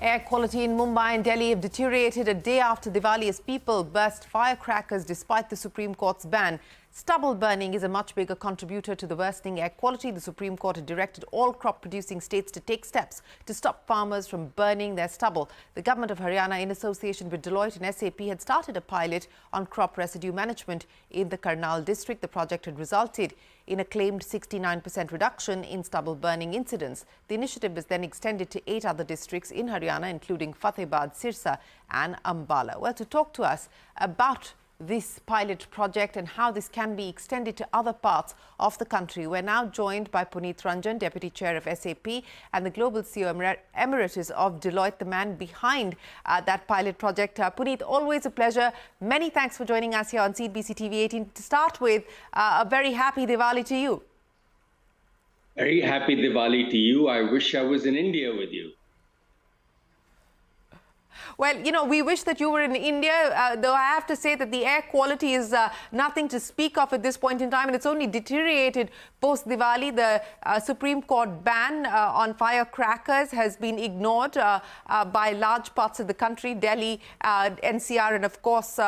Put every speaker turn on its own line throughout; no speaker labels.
Air quality in Mumbai and Delhi have deteriorated a day after Diwali as people burst firecrackers despite the Supreme Court's ban. Stubble burning is a much bigger contributor to the worsening air quality. The Supreme Court had directed all crop-producing states to take steps to stop farmers from burning their stubble. The Government of Haryana, in association with Deloitte and S-A-P, had started a pilot on crop residue management in the Karnal district. The project had resulted in a claimed 69% reduction in stubble burning incidents. The initiative was then extended to 8 other districts in Haryana, including Fatehabad, Sirsa and Ambala. Well, to talk to us about this pilot project and how this can be extended to other parts of the country, we're now joined by Punit Renjen, Deputy Chair of S-A-P, and the Global CEO Emeritus of Deloitte, the man behind that pilot project. Punit, always a pleasure. Many thanks for joining us here on CNBC TV18. To start with, a very happy Diwali to you.
Very happy Diwali to you. I wish I was in India with you.
Well, you know, we wish that you were in India, though I have to say that the air quality is nothing to speak of at this point in time, and it's only deteriorated post-Diwali. The Supreme Court ban on firecrackers has been ignored by large parts of the country, Delhi, NCR, and of course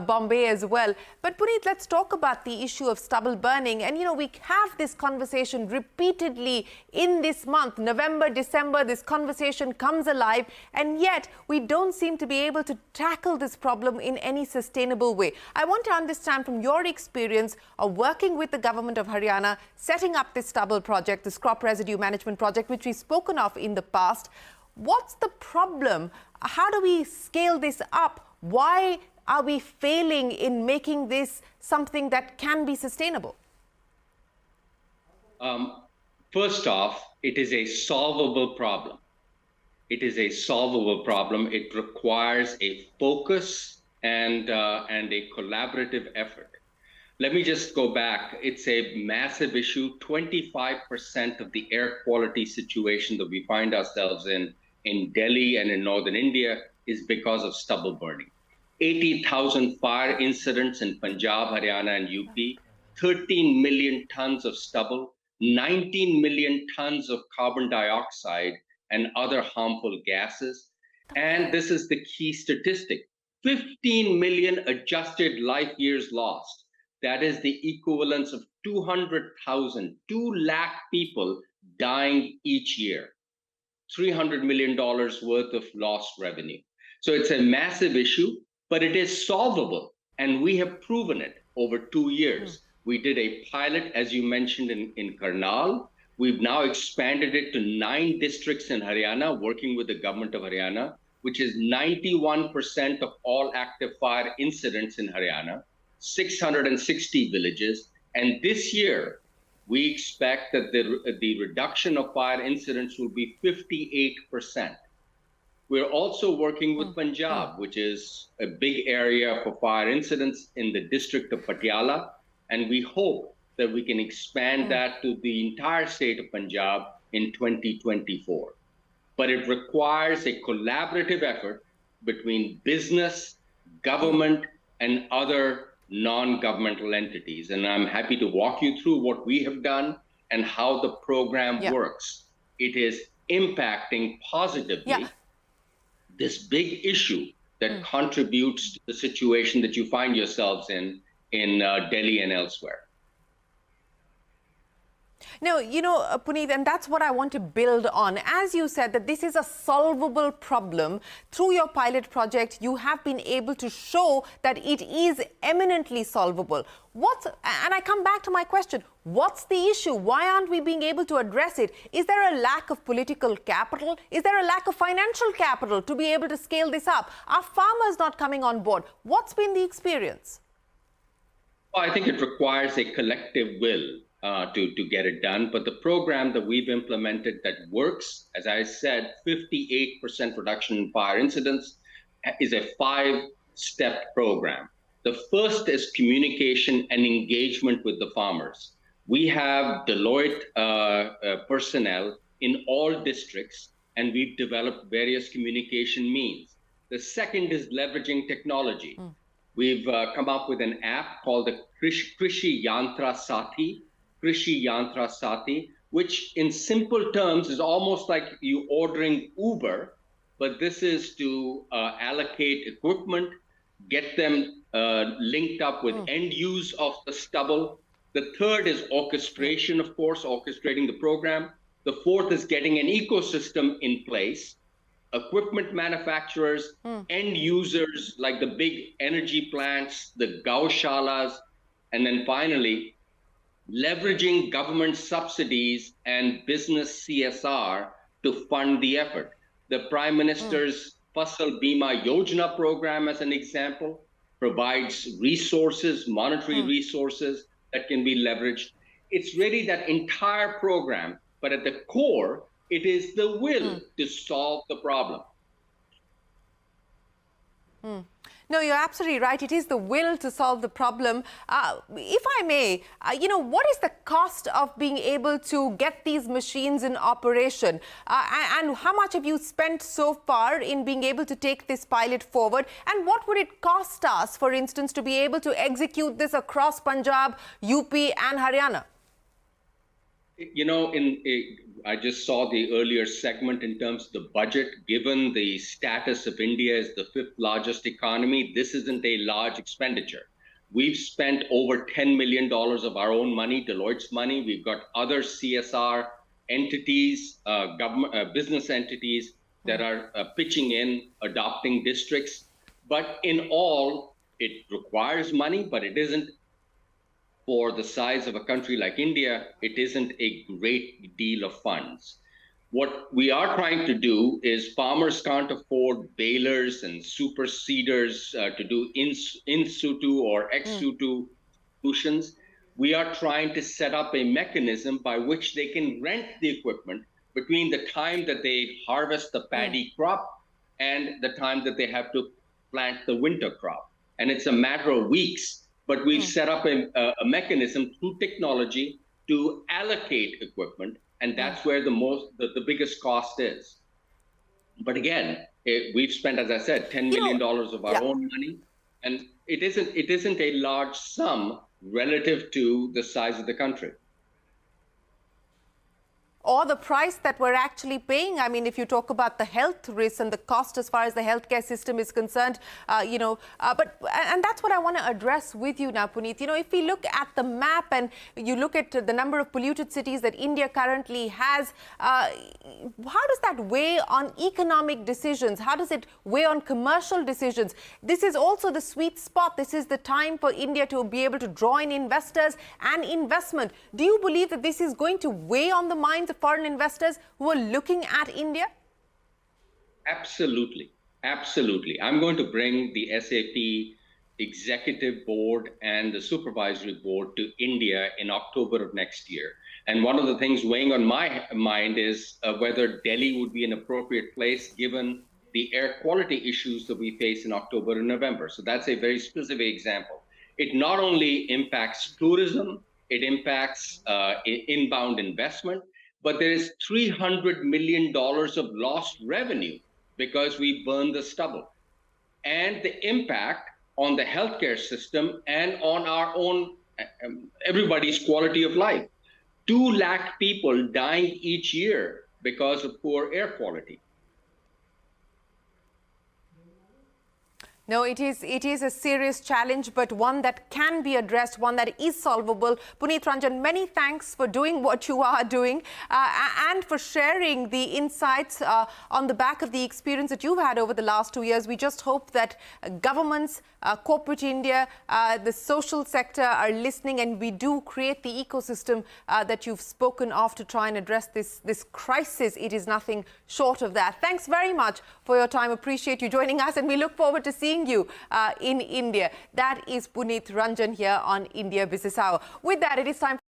Bombay as well. But Punit, let's talk about the issue of stubble burning. And, you know, we have this conversation repeatedly in this month, November, December. This conversation comes alive, and yet we don't seem to be able to tackle this problem in any sustainable way. I want to understand from your experience of working with the Government of Haryana, setting up this stubble project, this crop residue management project, which we've spoken of in the past. What's the problem? How do we scale this up? Why are we failing in making this something that can be sustainable?
First off, it is a solvable problem. It is a solvable problem. It requires a focus and a collaborative effort. Let me just go back. It's a massive issue. 25% of the air quality situation that we find ourselves in Delhi and in northern India is because of stubble burning. 80,000 fire incidents in Punjab, Haryana, and UP, 13 million tons of stubble, 19 million tons of carbon dioxide and other harmful gases. And this is the key statistic, 15 million adjusted life years lost. That is the equivalence of 200,000, 2 lakh people dying each year, $300 million worth of lost revenue. So it's a massive issue, but it is solvable. And we have proven it over 2 years. We did a pilot, as you mentioned, in Karnal. We've now expanded it to 9 districts in Haryana, working with the Government of Haryana, which is 91% of all active fire incidents in Haryana, 660 villages. And this year, we expect that the reduction of fire incidents will be 58%. We're also working with Punjab, which is a big area for fire incidents in the district of Patiala. And we hope that we can expand that to the entire state of Punjab in 2024. But it requires a collaborative effort between business, government, and other non-governmental entities. And I'm happy to walk you through what we have done and how the program works. It is impacting positively this big issue that contributes to the situation that you find yourselves in Delhi and elsewhere.
No, you know, Punit, and that's what I want to build on. As you said, that this is a solvable problem. Through your pilot project, you have been able to show that it is eminently solvable. And I come back to my question, what's the issue? Why aren't we being able to address it? Is there a lack of political capital? Is there a lack of financial capital to be able to scale this up? Are farmers not coming on board? What's been the experience?
Well, I think it requires a collective will to get it done. But the program that we've implemented that works, as I said, 58% reduction in fire incidents, is a 5-step program. The first is communication and engagement with the farmers. We have Deloitte personnel in all districts, and we've developed various communication means. The second is leveraging technology. We've come up with an app called the Krishi Yantra Sati, which in simple terms is almost like you ordering Uber, but this is to allocate equipment, get them linked up with end use of the stubble. The third is orchestration, of course, orchestrating the program. The fourth is getting an ecosystem in place, equipment manufacturers, end users like the big energy plants, the gaushalas, and then finally, leveraging government subsidies and business CSR to fund the effort. The Prime Minister's Fasal Bima Yojana program, as an example, provides resources, monetary resources that can be leveraged. It's really that entire program, but at the core, it is the will to solve the problem.
No, you're absolutely right. It is the will to solve the problem. If I may, what is the cost of being able to get these machines in operation? And how much have you spent so far in being able to take this pilot forward? And what would it cost us, for instance, to be able to execute this across Punjab, UP and Haryana?
I just saw the earlier segment in terms of the budget. Given the status of India as the 5th largest economy, this isn't a large expenditure. We've spent over $10 million of our own money, Deloitte's money. We've got other CSR entities, business entities that are pitching in, adopting districts. But in all, it requires money, but it isn't. For the size of a country like India, it isn't a great deal of funds. What we are trying to do is farmers can't afford balers and super seeders to do in situ or ex situ solutions. We are trying to set up a mechanism by which they can rent the equipment between the time that they harvest the paddy crop and the time that they have to plant the winter crop. And it's a matter of weeks. But we've set up a mechanism through technology to allocate equipment, and that's where the biggest cost is. But again, we've spent, as I said, $10 million of our own money, and it isn't a large sum relative to the size of the country.
Or the price that we're actually paying. I mean, if you talk about the health risks and the cost as far as the healthcare system is concerned, and that's what I want to address with you now, Punit. If we look at the map and you look at the number of polluted cities that India currently has, how does that weigh on economic decisions? How does it weigh on commercial decisions? This is also the sweet spot. This is the time for India to be able to draw in investors and investment. Do you believe that this is going to weigh on the minds of foreign investors who are looking at India?
Absolutely. Absolutely. I'm going to bring the S-A-P executive board and the supervisory board to India in October of next year. And one of the things weighing on my mind is whether Delhi would be an appropriate place given the air quality issues that we face in October and November. So that's a very specific example. It not only impacts tourism, it impacts inbound investment, but there is $300 million of lost revenue because we burned the stubble. And the impact on the healthcare system and on our own, everybody's quality of life. 2 lakh people dying each year because of poor air quality.
No, it is a serious challenge, but one that can be addressed, one that is solvable. Punit Renjen, many thanks for doing what you are doing and for sharing the insights on the back of the experience that you've had over the last 2 years. We just hope that governments, corporate India, the social sector are listening, and we do create the ecosystem that you've spoken of to try and address this crisis. It is nothing short of that. Thanks very much for your time. Appreciate you joining us, and we look forward to seeing you in India. That is Punit Renjen here on India Business Hour. With that, it is time